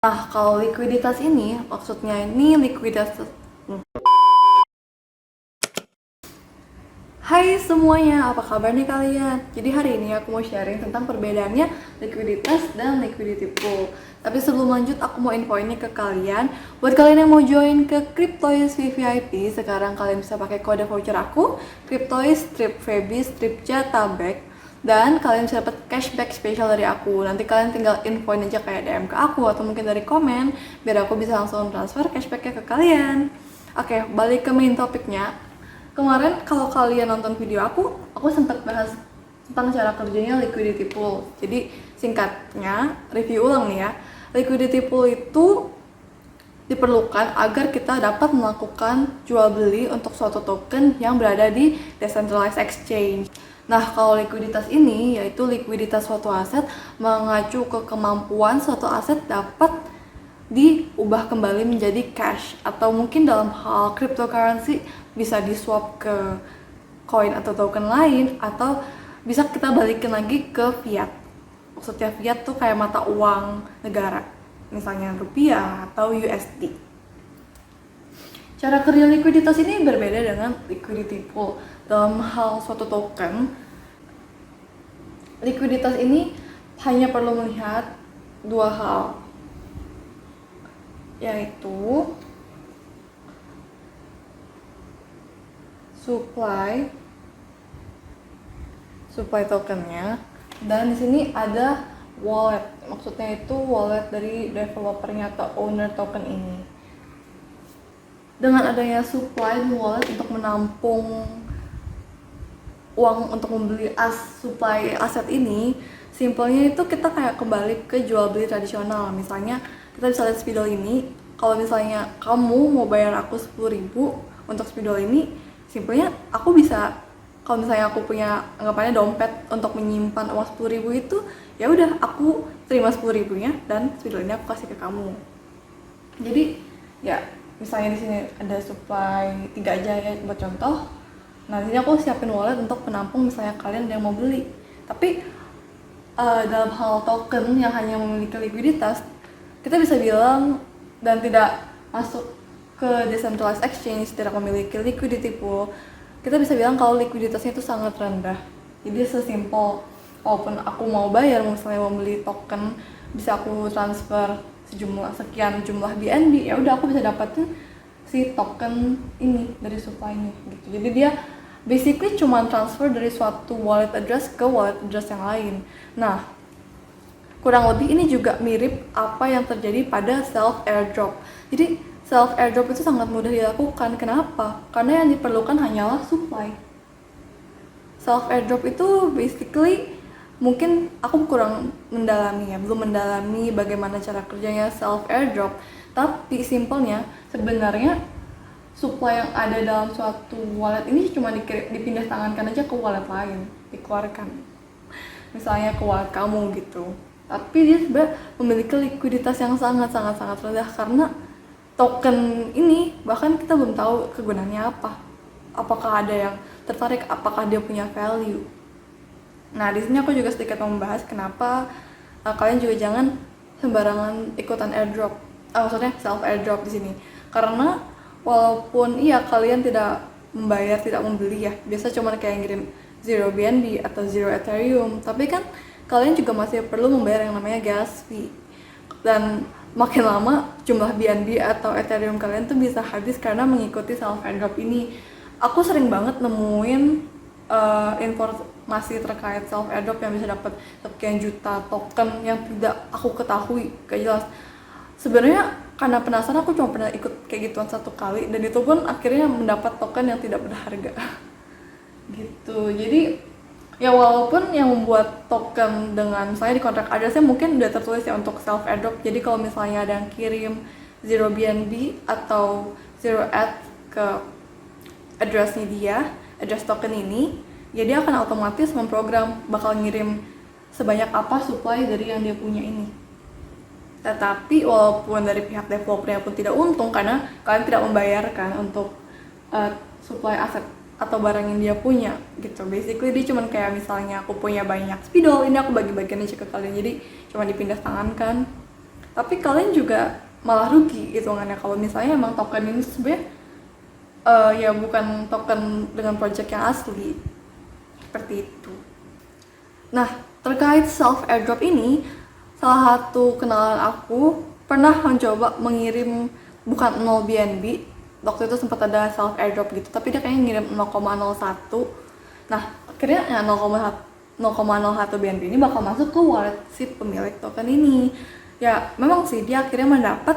Nah, kalau likuiditas ini, maksudnya ini likuiditas. Hai semuanya, apa kabar nih kalian? Jadi hari ini aku mau sharing tentang perbedaannya likuiditas dan liquidity pool. Tapi sebelum lanjut, aku mau info ini ke kalian. Buat kalian yang mau join ke Cryptois VVIP, sekarang kalian bisa pakai kode voucher aku, Cryptois, Strip Feby, Strip Jatabek. Dan kalian bisa dapat cashback spesial dari aku. Nanti kalian tinggal infoin aja kayak DM ke aku atau mungkin dari komen, biar aku bisa langsung transfer cashbacknya ke kalian. Oke, balik ke main topiknya. Kemarin kalau kalian nonton video aku sempat bahas tentang cara kerjanya liquidity pool. Jadi singkatnya, review ulang nih ya. Liquidity pool itu diperlukan agar kita dapat melakukan jual beli untuk suatu token yang berada di decentralized exchange. Nah, kalau likuiditas ini yaitu likuiditas suatu aset mengacu ke kemampuan suatu aset dapat diubah kembali menjadi cash, atau mungkin dalam hal cryptocurrency bisa di swap ke koin atau token lain, atau bisa kita balikin lagi ke fiat. Maksudnya fiat tuh kayak mata uang negara, misalnya rupiah atau USD. Cara kerja likuiditas ini berbeda dengan liquidity pool. Dalam hal suatu token, likuiditas ini hanya perlu melihat dua hal, yaitu supply tokennya, dan di sini ada wallet. Maksudnya itu wallet dari developernya atau owner token ini. Dengan adanya supply dan wallet untuk menampung uang untuk membeli supply aset ini, simpelnya itu kita kayak kembali ke jual beli tradisional. Misalnya kita bisa lihat spidol ini, kalau misalnya kamu mau bayar aku 10.000 untuk spidol ini, simpelnya aku bisa, kalau misalnya aku punya anggapannya dompet untuk menyimpan uang 10.000 itu, ya udah aku terima 10.000-nya dan spidol ini aku kasih ke kamu. Jadi ya misalnya di sini ada supply 3 aja ya buat contoh. Nah, di sini aku siapin wallet untuk penampung misalnya kalian yang mau beli. Tapi dalam hal token yang hanya memiliki likuiditas, kita bisa bilang, dan tidak masuk ke decentralized exchange, tidak memiliki liquidity pool, kita bisa bilang kalau likuiditasnya itu sangat rendah. Jadi sesimpel, walaupun aku mau bayar, misalnya mau beli token, bisa aku transfer sejumlah sekian jumlah BNB, ya udah aku bisa dapetin si token ini dari supply-nya gitu. Jadi dia basically cuma transfer dari suatu wallet address ke wallet address yang lain. Nah, kurang lebih ini juga mirip apa yang terjadi pada self airdrop. Jadi self airdrop itu sangat mudah dilakukan. Kenapa? Karena yang diperlukan hanyalah supply. Self airdrop itu basically, mungkin aku kurang mendalami ya, belum mendalami bagaimana cara kerjanya self airdrop, tapi simpelnya sebenarnya supply yang ada dalam suatu wallet ini cuma dipindah tangankan aja ke wallet lain, dikeluarkan misalnya ke wallet kamu gitu. Tapi dia sebenarnya memiliki likuiditas yang sangat rendah, karena token ini bahkan kita belum tahu kegunaannya apa, apakah ada yang tertarik, apakah dia punya value. Nah, di sini aku juga sedikit membahas kenapa kalian juga jangan sembarangan ikutan airdrop. Maksudnya self airdrop di sini. Karena walaupun iya kalian tidak membayar, tidak membeli ya, biasa cuma kayak ngirim 0 BNB atau 0 Ethereum, tapi kan kalian juga masih perlu membayar yang namanya gas fee. Dan makin lama jumlah BNB atau Ethereum kalian tuh bisa habis karena mengikuti self airdrop ini. Aku sering banget nemuin informasi terkait self airdrop yang bisa dapat sekian juta token yang tidak aku ketahui, gak jelas. Sebenarnya karena penasaran aku cuma pernah ikut kayak gituan 1 kali, dan itu pun akhirnya mendapat token yang tidak berharga gitu. Jadi ya walaupun yang membuat token dengan misalnya di kontrak addressnya mungkin udah tertulis ya untuk self airdrop, jadi kalau misalnya ada yang kirim 0 BNB atau 0 ETH ke addressnya dia, address token ini, ya dia akan otomatis memprogram bakal ngirim sebanyak apa supply dari yang dia punya ini. Tetapi walaupun dari pihak developernya pun tidak untung karena kalian tidak membayarkan untuk supply aset atau barang yang dia punya gitu. Basically dia cuman kayak misalnya aku punya banyak spidol, ini aku bagi-bagian aja ke kalian, jadi cuma dipindah tangan kan. tapi kalian juga malah rugi hitungannya kalau misalnya emang token ini sebenarnya ya bukan token dengan project yang asli seperti itu. Nah, terkait self airdrop ini, salah satu kenalan aku pernah mencoba mengirim bukan 0 BNB. Waktu itu sempat ada self airdrop gitu, tapi dia kayaknya ngirim 0,01. Nah, akhirnya ya 0,01 BNB ini bakal masuk ke wallet si pemilik token ini. Ya, memang sih dia akhirnya mendapat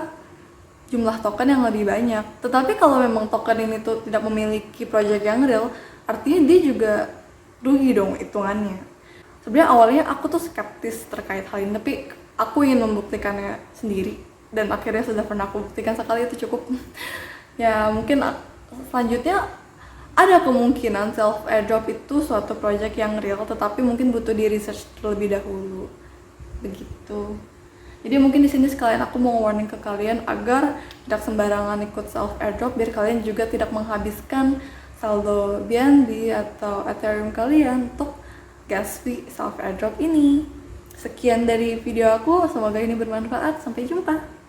jumlah token yang lebih banyak. Tetapi kalau memang token ini tuh tidak memiliki project yang real, artinya dia juga rugi dong hitungannya. Sebenarnya awalnya aku tuh skeptis terkait hal ini, tapi aku ingin membuktikannya sendiri dan akhirnya sudah pernah aku buktikan sekali, itu cukup. Ya mungkin selanjutnya ada kemungkinan self airdrop itu suatu project yang real, tetapi mungkin butuh di research terlebih dahulu begitu. Jadi mungkin di sini sekalian aku mau warning ke kalian agar tidak sembarangan ikut self airdrop, biar kalian juga tidak menghabiskan saldo BNB atau Ethereum kalian untuk gas fee self airdrop ini. Sekian dari video aku, semoga ini bermanfaat. Sampai jumpa.